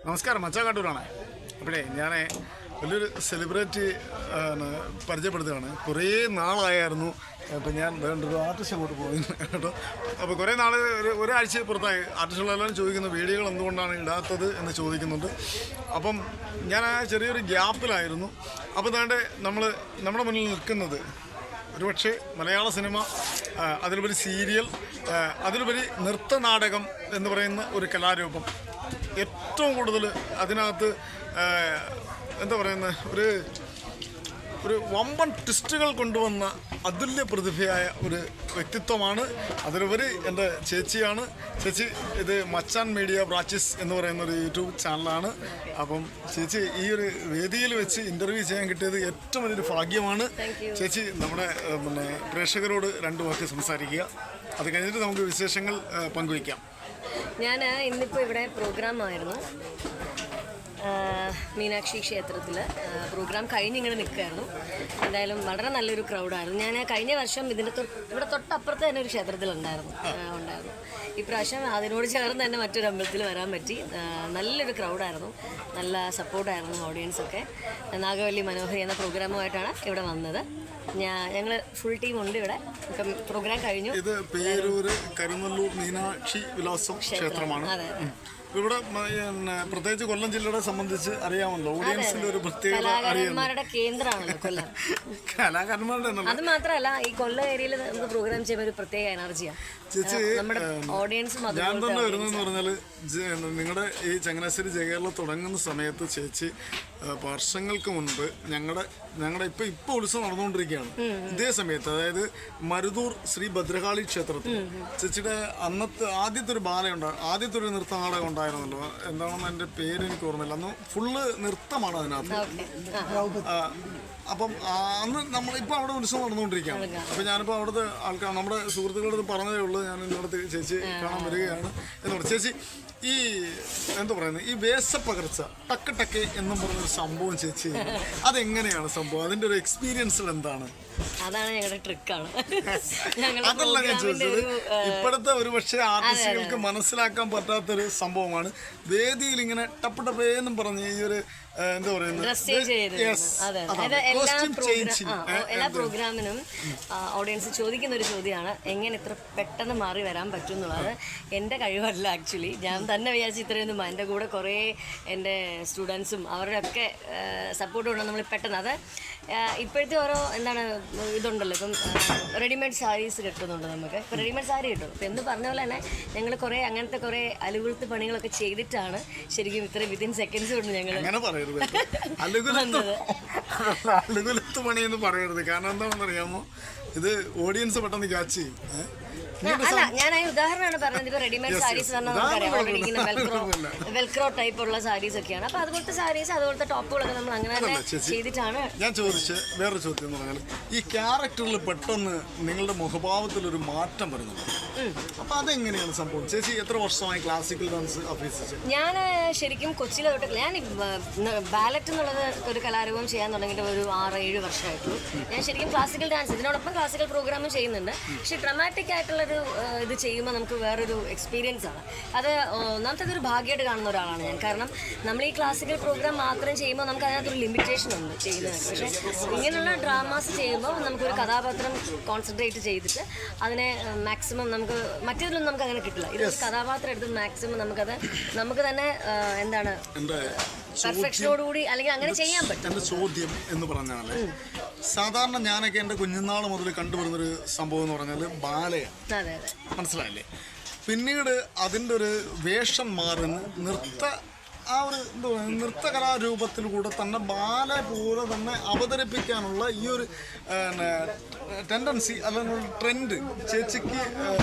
നമസ്കാരം, മച്ചാക്കാട്ടൂരാണ്. അപ്പോഴേ ഞാൻ വലിയൊരു സെലിബ്രിറ്റി പരിചയപ്പെടുത്തുകയാണ്. കുറേ നാളായിരുന്നു ഇപ്പം ഞാൻ വേണ്ടൊരു ആർട്ടിസ്റ്റ് അങ്ങോട്ട് പോകുന്നു കേട്ടോ. അപ്പോൾ കുറേ നാൾ ഒരാഴ്ച പുറത്തായി ആർട്ടിസ്റ്റുകളെല്ലാം ചോദിക്കുന്ന വീഡിയോകൾ എന്തുകൊണ്ടാണ് ഇടാത്തത് എന്ന് ചോദിക്കുന്നുണ്ട്. അപ്പം ഞാൻ ആ ചെറിയൊരു ഗ്യാപ്പിലായിരുന്നു. അപ്പോൾ അതാണ്ട് നമ്മുടെ മുന്നിൽ നിൽക്കുന്നത് ഒരുപക്ഷെ മലയാള സിനിമ, അതിലുപരി സീരിയൽ, അതിലുപരി നൃത്തനാടകം എന്ന് പറയുന്ന ഒരു കലാരൂപം ഏറ്റവും കൂടുതൽ അതിനകത്ത് എന്താ പറയുന്നത് ഒരു വമ്പൻ ട്വിസ്റ്റുകൾ കൊണ്ടുവന്ന അതുല്യ പ്രതിഭയായ ഒരു വ്യക്തിത്വമാണ്. അതിലുപരി എൻ്റെ ചേച്ചിയാണ്. ചേച്ചി ഇത് മച്ചാൻ മീഡിയ പ്രാക്ടീസ് എന്ന് പറയുന്ന ഒരു യൂട്യൂബ് ചാനലാണ്. അപ്പം ചേച്ചി ഈ ഒരു വേദിയിൽ വെച്ച് ഇൻ്റർവ്യൂ ചെയ്യാൻ കിട്ടിയത് ഏറ്റവും വലിയൊരു ഭാഗ്യമാണ്. ചേച്ചി നമ്മുടെ പ്രേക്ഷകരോട് രണ്ടു വാക്ക് സംസാരിക്കുക. അത് കഴിഞ്ഞിട്ട് നമുക്ക് വിശേഷങ്ങൾ പങ്കുവയ്ക്കാം. ഞാൻ ഇന്നിപ്പോൾ ഇവിടെ പ്രോഗ്രാമായിരുന്നു, മീനാക്ഷി ക്ഷേത്രത്തിൽ പ്രോഗ്രാം കഴിഞ്ഞിങ്ങനെ നിൽക്കുകയായിരുന്നു. എന്തായാലും വളരെ നല്ലൊരു ക്രൗഡായിരുന്നു. ഞാൻ കഴിഞ്ഞ വർഷം ഇവിടെ തൊട്ടപ്പുറത്ത് തന്നെ ഒരു ക്ഷേത്രത്തിലുണ്ടായിരുന്നു. ഇപ്രാവശ്യം അതിനോട് ചേർന്ന് തന്നെ മറ്റൊരു അമ്പലത്തിൽ വരാൻ പറ്റി. നല്ലൊരു ക്രൗഡായിരുന്നു, നല്ല സപ്പോർട്ടായിരുന്നു ഓഡിയൻസൊക്കെ. നാഗവല്ലി മനോഹരി എന്ന പ്രോഗ്രാമുമായിട്ടാണ് ഇവിടെ വന്നത്. ഞങ്ങൾ ഫുൾ ടീം ഉണ്ട് ഇവിടെ. ഇപ്പം പ്രോഗ്രാം കഴിഞ്ഞു. ഇത് പേരൂര് കരുനല്ലൂർ മീനാക്ഷി വിലാസം ക്ഷേത്രമാണ്. അതെ. ഇവിടെ പ്രത്യേകിച്ച് കൊല്ലം ജില്ലയെ സംബന്ധിച്ച് അറിയാമല്ലോ, ഓഡിയൻസിന്റെ ഒരു പ്രത്യേകത കലാകാരന്മാരുടെ കേന്ദ്രമാണല്ലോ കൊല്ലം. കലാകാരന്മാരുടെ അത് മാത്രമല്ല, ഈ കൊല്ലം ഏരിയയിൽ നമുക്ക് പ്രോഗ്രാം ചെയ്യുമ്പോൾ ഒരു പ്രത്യേക എനർജിയാണ്. നമ്മുടെ ഓഡിയൻസും. ഞാൻ തന്നെ വരുന്നതെന്ന് പറഞ്ഞാല് നിങ്ങളുടെ ഈ ചങ്ങനാശ്ശേരി ജയകേരള തുടങ്ങുന്ന സമയത്ത് ചേച്ചി വർഷങ്ങൾക്ക് മുൻപ് ഞങ്ങളുടെ ഇപ്പൊ ഉത്സവം നടന്നുകൊണ്ടിരിക്കുകയാണ്. ഇതേ സമയത്ത്, അതായത് മരുതൂർ ശ്രീ ഭദ്രകാളി ക്ഷേത്രത്തിൽ ചേച്ചിയുടെ ആദ്യത്തെ ഒരു ആദ്യത്തെ ഒരു നൃത്തനാടകം ഉണ്ടായിരുന്നല്ലോ. എന്താണെന്ന് എൻ്റെ പേര് എനിക്ക് ഓർമ്മയില്ല. അന്ന് ഫുള്ള് നൃത്തമാണ് അതിനകത്ത്. അപ്പം അന്ന് ഇപ്പം അവിടെ ഉത്സവം നടന്നുകൊണ്ടിരിക്കുകയാണ്. അപ്പം ഞാനിപ്പോൾ അവിടുത്തെ ആൾക്കാർ നമ്മുടെ സുഹൃത്തുക്കളോട് പറഞ്ഞതേ ഉള്ളൂ, ഞാൻ ഇന്നടത്ത് ചേച്ചി കാണാൻ വരികയാണ് എന്ന് പറഞ്ഞു. ചേച്ചി ഈ എന്താ പറയുന്നത്, ഈ വേഷപ്പകർച്ച ടക്ക് എന്നും പറഞ്ഞൊരു സംഭവം ചേച്ചി, അതെങ്ങനെയാണ് സംഭവം? അതിൻ്റെ ഒരു എക്സ്പീരിയൻസ് എന്താണ്? അതാണ് ഞങ്ങളുടെ ട്രിക്കാണ്. അതല്ല ഞാൻ ചോദിച്ചത്. ഇപ്പോഴത്തെ ഒരു പക്ഷേ ആർട്ടിസ്റ്റുകൾക്ക് മനസ്സിലാക്കാൻ പറ്റാത്തൊരു സംഭവമാണ് വേദിയിൽ ഇങ്ങനെ ടപ്പേന്നും പറഞ്ഞ് ഈ ഒരു എന്താ പറയുന്നത്, എല്ലാ പ്രോഗ്രാമിനും ഓഡിയൻസ് ചോദിക്കുന്ന ഒരു ചോദ്യമാണ്, എങ്ങനെ ഇത്ര പെട്ടെന്ന് മാറി വരാൻ പറ്റും എന്നുള്ളത്. എൻ്റെ കഴിവല്ല ആക്ച്വലി. ഞാൻ തന്നെ വിചാരിച്ച് ഇത്രയൊന്നും. എൻ്റെ കൂടെ കുറേ എൻ്റെ സ്റ്റുഡൻസും അവരുടെയൊക്കെ സപ്പോർട്ട് കൊണ്ട് നമ്മൾ പെട്ടെന്ന് അത് ഇപ്പോഴത്തെ ഓരോ എന്താണ് ഇതുണ്ടല്ലോ. ഇപ്പം റെഡിമെയ്ഡ് സാരീസ് കിട്ടുന്നുണ്ട് നമുക്ക്. ഇപ്പം റെഡിമെയ്ഡ് സാരി കിട്ടും. ഇപ്പം എന്ന് പറഞ്ഞ പോലെ തന്നെ ഞങ്ങൾ അങ്ങനത്തെ കുറേ അലുകുലത്ത് പണികളൊക്കെ ചെയ്തിട്ടാണ് ശരിക്കും ഇത്ര വിത്തിൻ സെക്കൻഡ്സ് കൊണ്ട് ഞങ്ങൾ അലുകുലത്ത് പണിയെന്ന് പറയരുത്. കാരണം എന്താണെന്ന് അറിയാമോ, ഇത് ഓഡിയൻസ് പെട്ടെന്ന് ക്യാച്ച് ചെയ്യും. അല്ല, ഞാൻ ഉദാഹരണമാണ് പറഞ്ഞത്. ഇപ്പൊ റെഡിമെയ്ഡ് സാരീസ് വെൽക്രോ ടൈപ്പ് ഉള്ള സാരീസ് ഒക്കെയാണ്. അപ്പൊ അതുപോലത്തെ സാരീസ്, അതുപോലത്തെ ടോപ്പുകളൊക്കെ നമ്മൾ അങ്ങനെ തന്നെ ചെയ്തിട്ടാണ്. ഞാൻ ചോദിച്ച വേറൊരു ചോദ്യം എന്ന് പറഞ്ഞാൽ, ഈ ക്യാരക്ടറിൽ പെട്ടെന്ന് നിങ്ങളുടെ മുഖഭാവത്തിൽ ഒരു മാറ്റം വരുന്നുണ്ട്. അപ്പൊ അതെങ്ങനെയാണ് സംഭവം? ചേച്ചി എത്ര വർഷമായി ക്ലാസിക്കൽ ഡാൻസ് അഭ്യസിച്ചു? ഞാൻ ശരിക്കും കൊച്ചിയിലെ തൊട്ട്, ഞാൻ ബാലറ്റ് എന്നുള്ളത് ഒരു കലാരൂപം ചെയ്യാൻ തുടങ്ങിയിട്ട് ഒരു 6-7 വർഷമായിട്ടുള്ളൂ. ഞാൻ ശരിക്കും ക്ലാസിക്കൽ ഡാൻസ്, ഇതിനോടൊപ്പം ക്ലാസിക്കൽ പ്രോഗ്രാമും ചെയ്യുന്നുണ്ട്. പക്ഷെ ഡ്രമാറ്റിക് ആയിട്ടുള്ള ഇത് ചെയ്യുമ്പോൾ നമുക്ക് വേറൊരു എക്സ്പീരിയൻസ് ആണ്. അത് ഒന്നാമത്തെ ഒരു ഭാഗ്യമായിട്ട് കാണുന്ന ഒരാളാണ് ഞാൻ. കാരണം നമ്മൾ ഈ ക്ലാസിക്കൽ പ്രോഗ്രാം മാത്രം ചെയ്യുമ്പോൾ നമുക്ക് അതിനകത്തൊരു ലിമിറ്റേഷൻ ഉണ്ട് ചെയ്യുന്നത്. പക്ഷേ ഇങ്ങനെയുള്ള ഡ്രാമാസ് ചെയ്യുമ്പോൾ നമുക്കൊരു കഥാപാത്രം കോൺസെൻട്രേറ്റ് ചെയ്തിട്ട് അതിനെ മാക്സിമം നമുക്ക് മറ്റേതിലൊന്നും നമുക്ക് അങ്ങനെ കിട്ടില്ല. ഇതൊരു കഥാപാത്രം എടുത്ത് മാക്സിമം നമുക്ക് തന്നെ എന്താണ് പെർഫെക്ഷനോടുകൂടി അല്ലെങ്കിൽ അങ്ങനെ ചെയ്യാൻ പറ്റും. എൻ്റെ ചോദ്യം എന്ന് പറഞ്ഞാൽ, സാധാരണ ഞാനൊക്കെ എൻ്റെ കുഞ്ഞുനാൾ മുതൽ കണ്ടുവരുന്നൊരു സംഭവം എന്ന് പറഞ്ഞാൽ ബാലയാണ്. മനസ്സിലായില്ലേ? പിന്നീട് അതിൻ്റെ ഒരു വേഷം മാറുന്ന ആ ഒരു എന്താ പറയുക, നൃത്തകലാരൂപത്തിലൂടെ തന്നെ ബാല പോലെ തന്നെ അവതരിപ്പിക്കാനുള്ള ഈ ഒരു ടെൻഡൻസി അല്ലെങ്കിൽ ട്രെൻഡ് ചേച്ചിക്ക്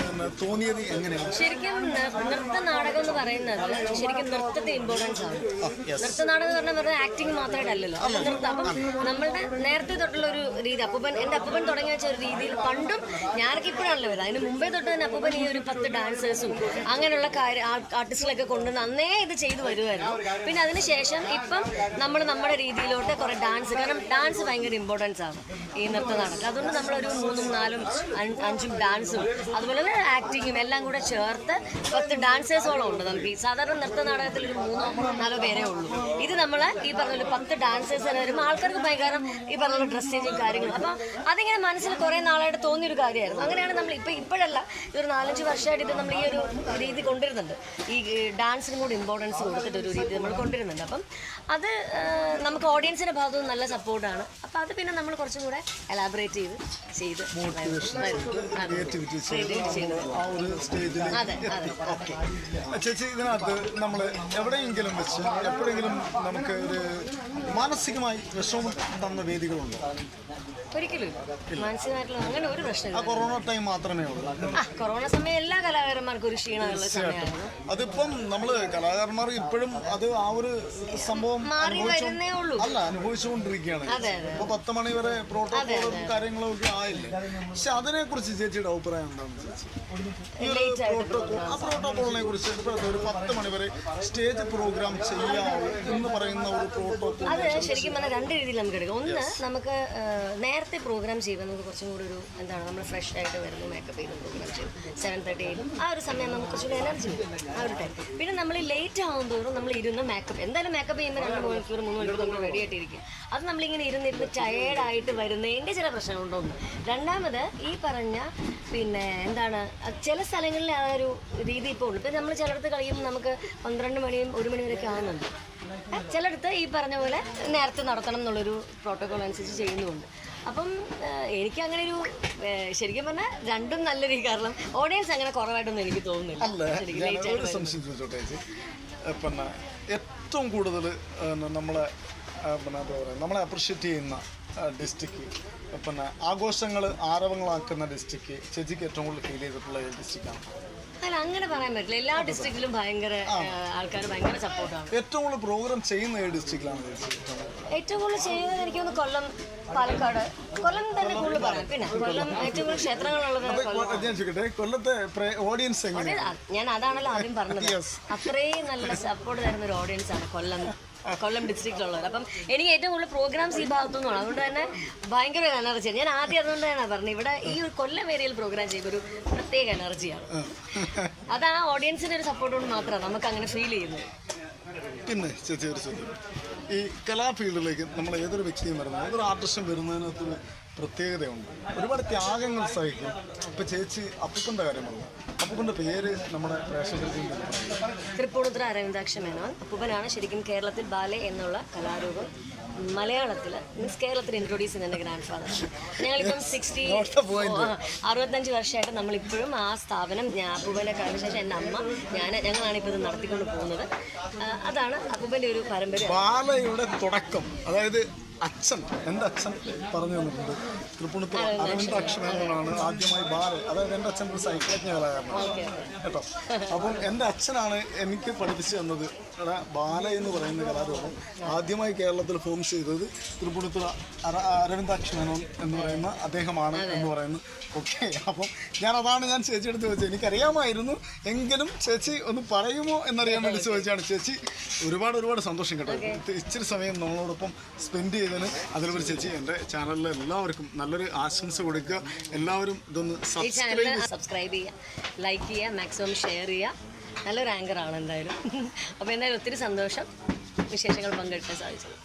തോന്നിയത് എങ്ങനെയാണ്? ശരിക്കും നൃത്തനാടകം എന്ന് പറയുന്നത് ശരിക്കും നൃത്തത്തെ ഇമ്പോർട്ടൻസ് ആണ്. നൃത്തനാടകം എന്ന് പറഞ്ഞാൽ ആക്ടിങ് മാത്രമായിട്ടല്ലല്ലോ. അപ്പം നമ്മളുടെ നേരത്തെ തൊട്ടുള്ള ഒരു രീതി, എൻ്റെ അപ്പൂപ്പൻ തുടങ്ങി വെച്ച ഒരു രീതിയിൽ പണ്ടും, ഞാനൊക്കെ ഇപ്പോഴാണല്ലോ വരുന്നത്. അതിന് മുമ്പേ തൊട്ട് തന്നെ അപ്പൂപ്പൻ ഈ ഒരു 10 ഡാൻസേഴ്സും അങ്ങനെയുള്ള ആർട്ടിസ്റ്റുകളൊക്കെ കൊണ്ടുവന്ന് അന്നേ ഇത് ചെയ്തു വരുമായിരുന്നു. പിന്നെ അതിനുശേഷം ഇപ്പം നമ്മൾ നമ്മുടെ രീതിയിലോട്ട് കുറേ ഡാൻസ്, കാരണം ഡാൻസ് ഭയങ്കര ഇമ്പോർട്ടൻസ് ആണ് ഈ നൃത്ത നാടകത്തിൽ. അതുകൊണ്ട് നമ്മളൊരു 3, 4, 5 ഡാൻസും അതുപോലെ തന്നെ ആക്ടിങ്ങും എല്ലാം കൂടെ ചേർത്ത് 10 ഡാൻസേഴ്സോളം ഉണ്ട് നമുക്ക്. ഈ സാധാരണ നൃത്ത നാടകത്തിൽ ഒരു 3, 4 പേരേ ഉള്ളൂ. ഇത് നമ്മൾ ഈ പറഞ്ഞ 10 ഡാൻസേഴ്സ് തന്നെ വരുമ്പോൾ ആൾക്കാർക്ക് ഭയങ്കര ഈ പറഞ്ഞ ഡ്രസ് ചേഞ്ചും കാര്യങ്ങളും. അപ്പം അതിങ്ങനെ മനസ്സിൽ കുറേ നാളായിട്ട് തോന്നിയൊരു കാര്യമായിരുന്നു. അങ്ങനെയാണ് നമ്മൾ ഇപ്പോഴല്ല, ഇതൊരു 4-5 വർഷമായിട്ട് ഇത് നമ്മൾ ഈ ഒരു രീതി കൊണ്ടുവരുന്നുണ്ട്. ഈ ഡാൻസിനും കൂടി ഇമ്പോർട്ടൻസ് കൊടുത്തിട്ട് ഒരു രീതി നമ്മൾ കൊണ്ടുവരുന്നുണ്ട്. അപ്പം അത് നമുക്ക് ഓഡിയൻസിന്റെ ഭാഗത്തുനിന്ന് നല്ല സപ്പോർട്ടാണ്. അപ്പം അത് പിന്നെ നമ്മൾ കുറച്ചും കൂടെ എലാബറേറ്റ് ചെയ്ത് അതെ അതെ. ചേച്ചി, ഇതിനകത്ത് നമ്മൾ എവിടെയെങ്കിലും വെച്ച് എപ്പോഴെങ്കിലും നമുക്ക് ഒരു മാനസികമായി വിഷമം തന്ന വേദികളുണ്ടോ? ഒരിക്കലും മാനസികമായിട്ടുള്ള അങ്ങനെ ഒരു പ്രശ്നമില്ല. കൊറോണ ടൈം മാത്രമേ ഉള്ളൂ. കൊറോണ സമയം എല്ലാ കലാകാരന്മാർക്കും ഒരു ക്ഷീണമുള്ള സമയമായിരുന്നു. അതിപ്പം നമ്മള് കലാകാരന്മാർ ഇപ്പോഴും അത് ആ ഒരു സംഭവം അനുഭവിച്ചുകൊണ്ടിരിക്കുകയാണ്. ഇപ്പൊ 10 മണി വരെ പ്രോട്ടോകോളും കാര്യങ്ങളും ഒക്കെ ആയില്ലേ. പക്ഷെ അതിനെ കുറിച്ച് ചേച്ചിയുടെ അഭിപ്രായം എന്താണെന്ന് ചേച്ചി? ആ പ്രോട്ടോകോളിനെ കുറിച്ച് ഒരു 10 മണി വരെ സ്റ്റേജ് പ്രോഗ്രാം ചെയ്യാവൂ എന്ന് പറയുന്ന ഒരു പ്രോട്ടോകോൾ. അത് ശരിക്കും പറഞ്ഞാൽ 2 രീതിയിൽ നമുക്ക് എടുക്കാം. ഒന്ന്, നമുക്ക് നേരത്തെ പ്രോഗ്രാം ചെയ്യുമ്പോൾ നമുക്ക് കുറച്ചും കൂടി ഒരു എന്താണ്, നമ്മൾ ഫ്രഷ് ആയിട്ട് വരുന്നു, മേക്കപ്പ് ചെയ്ത് പ്രോഗ്രാം ചെയ്യും 7:30 ആ ഒരു സമയം നമുക്ക് കുറച്ചുകൂടി എനർജി വരും ആ ഒരു ടൈം. പിന്നെ നമ്മൾ ലേറ്റ് ആകുമ്പോഴും നമ്മൾ ഇരുന്ന് മേക്കപ്പ്, എന്തായാലും മേക്കപ്പ് ചെയ്യുമ്പോൾ 2 മണിക്കൂർ 3 മണിക്കൂർ നമ്മൾ റെഡി ആയിട്ടിരിക്കും. അത് നമ്മളിങ്ങനെ ഇരുന്നിരുന്ന് ടയേർഡായിട്ട് വരുന്നതിൻ്റെ ചില പ്രശ്നങ്ങളുണ്ടോന്ന്. രണ്ടാമത് ഈ പറഞ്ഞ പിന്നെ എന്താണ്, ചില സ്ഥലങ്ങളിൽ ആ ഒരു രീതി ഇപ്പോൾ ഉണ്ട്. ഇപ്പം നമ്മൾ ചിലയിടത്ത് കളിയുമ്പോൾ നമുക്ക് 12 മണിയും 1 മണി വരെയൊക്കെ ആകുന്നുണ്ട്. ചിലയിടത്ത് ഈ പറഞ്ഞ പോലെ നേരത്തെ നടത്തണം എന്നുള്ളൊരു പ്രോട്ടോകോൾ അനുസരിച്ച് ചെയ്യുന്നുമുണ്ട്. അപ്പം എനിക്ക് അങ്ങനെ ഒരു ശരിക്കും പറഞ്ഞാൽ 2ഉം നല്ല രീതി, കാരണം ഓഡിയൻസ് അങ്ങനെ കുറവായിട്ടൊന്നും എനിക്ക് തോന്നുന്നില്ല. പിന്നെ ഏറ്റവും കൂടുതൽ നമ്മളെ അപ്രിഷ്യേറ്റ് ചെയ്യുന്ന ഡിസ്ട്രിക്ട്, പിന്നെ ആഘോഷങ്ങൾ ആരവങ്ങളാക്കുന്ന ഡിസ്ട്രിക്ട് ചേച്ചിക്ക് ഏറ്റവും കൂടുതൽ ഫീൽ ചെയ്തിട്ടുള്ള ഡിസ്ട്രിക്റ്റാണ്? അല്ല, അങ്ങനെ പറയാൻ പറ്റില്ല. എല്ലാ ഡിസ്ട്രിക്റ്റിലും ഭയങ്കര ആൾക്കാർ ഭയങ്കര സപ്പോർട്ടാണ്. ഏറ്റവും കൂടുതൽ പ്രോഗ്രാം ചെയ്യുന്ന ഏത് ഡിസ്ട്രിക്റ്റിലാണ്? ഏറ്റവും കൂടുതൽ ചെയ്യുന്നത് എനിക്ക് തോന്നുന്നു കൊല്ലം, പാലക്കാട്. കൊല്ലം തന്നെ കൂടുതൽ പറയാം. പിന്നെ കൊല്ലം ഏറ്റവും കൂടുതൽ ക്ഷേത്രങ്ങളുള്ളത് കൊല്ലത്തെ ഓഡിയൻസ്. ഞാൻ അതാണല്ലോ ആദ്യം പറഞ്ഞത്. അത്രയും നല്ല സപ്പോർട്ട് തരുന്ന ഒരു ഓഡിയൻസ് ആണ് കൊല്ലം ഡിസ്ട്രിക്റ്റിലുള്ളത്. അപ്പം എനിക്ക് ഏറ്റവും കൂടുതൽ പ്രോഗ്രാംസ് ഈ ഭാഗത്തുനിന്നാണ്. അതുകൊണ്ട് തന്നെ ഭയങ്കര എനർജിയാണ്. ഞാൻ ആദ്യം അതുകൊണ്ടാണ് പറഞ്ഞത്, ഇവിടെ ഈ ഒരു കൊല്ലം ഏരിയയിൽ പ്രോഗ്രാം ചെയ്യുമ്പോൾ ഒരു പ്രത്യേക എനർജിയാണ്. അത് ആ ഓഡിയൻസിന്റെ ഒരു സപ്പോർട്ട് കൊണ്ട് മാത്രമാണ് നമുക്ക് അങ്ങനെ ഫീൽ ചെയ്യുന്നത്. പിന്നെ ചേച്ചി, ഒരു ചോദ്യം, ഈ കലാഫീൽഡിലേക്ക് നമ്മൾ ഏതൊരു വ്യക്തിയും വരുന്നത്, ഏതൊരു ആർട്ടിസ്റ്റും വരുന്നതിനകത്ത് പ്രത്യേകതയുണ്ട്. ഒരുപാട് ത്യാഗങ്ങൾ സഹിക്കും. ഇപ്പം ചേച്ചി അപ്പൂപ്പൻ്റെ കാര്യം പറഞ്ഞു. അപ്പൂപ്പൻ്റെ പേര് നമ്മുടെ തൃപ്പൂണിത്തുറ അരവിന്ദാക്ഷ മേനോൻ. അപ്പൂപ്പനാണ് ശരിക്കും കേരളത്തിൽ ബാലെ എന്നുള്ള കലാരൂപം മലയാളത്തിൽ കേരളത്തിൽ ഇൻട്രൊഡ്യൂസ് ചെയ്യുന്ന എൻ്റെ ഗ്രാൻഡ് ഫാദർ. ഞങ്ങളിപ്പം 65 വർഷമായിട്ട് നമ്മളിപ്പോഴും ആ സ്ഥാപനം, അപ്പൂപ്പൻ്റെ കാലത്തിന് ശേഷം എൻ്റെ അമ്മ, ഞങ്ങളാണ് ഇപ്പോൾ ഇത് നടത്തിക്കൊണ്ട് പോകുന്നത്. അതാണ് അപ്പൂപ്പൻ്റെ ഒരു പാരമ്പര്യം. ബാലയുടെ തുടക്കം, അതായത് അച്ഛൻ, എൻ്റെ അച്ഛൻ പറഞ്ഞു തന്നിട്ടുണ്ട്, തൃപ്പൂണിത്തുറ അരവിന്ദാക്ഷനാണ് ആദ്യമായി ബാല, അതായത് എൻ്റെ അച്ഛൻ ഒരു സൈക്ലജ്ഞ കലാകാരനാണ് കേട്ടോ. അപ്പം എൻ്റെ അച്ഛനാണ് എനിക്ക് പഠിപ്പിച്ചു തന്നത്. ബാല എന്ന് പറയുന്ന കലാരൂപം ആദ്യമായി കേരളത്തിൽ ഫോം ചെയ്തത് തൃപ്പൂണിത്തുറ അരവിന്ദാക്ഷമേനോൻ എന്ന് പറയുന്ന അദ്ദേഹമാണ് എന്ന് പറയുന്നു. ഓക്കെ, അപ്പം ഞാൻ ചേച്ചിയെടുത്ത് ചോദിച്ചത്. എനിക്കറിയാമായിരുന്നു, എങ്കിലും ചേച്ചി ഒന്ന് പറയുമോ എന്നറിയാൻ വേണ്ടി ചോദിച്ചാണ്. ചേച്ചി ഒരുപാട് സന്തോഷം കേട്ടോ, ഇച്ചിരി സമയം നമ്മളോടൊപ്പം സ്പെൻഡ് ചെയ്തതിന്. അതിലുപരി ചേച്ചി, എൻ്റെ ചാനലിലെ എല്ലാവർക്കും നല്ലൊരു ആശംസ കൊടുക്കുക. എല്ലാവരും ഇതൊന്ന് സബ്സ്ക്രൈബ് ചെയ്യുക, ലൈക്ക് ചെയ്യുക, മാക്സിമം ഷെയർ ചെയ്യുക. നല്ലൊരു ആങ്കറാണ് എന്തായാലും. അപ്പോൾ എന്തായാലും ഒത്തിരി സന്തോഷം വിശേഷങ്ങൾ പങ്കെടുക്കാൻ സാധിച്ചത്.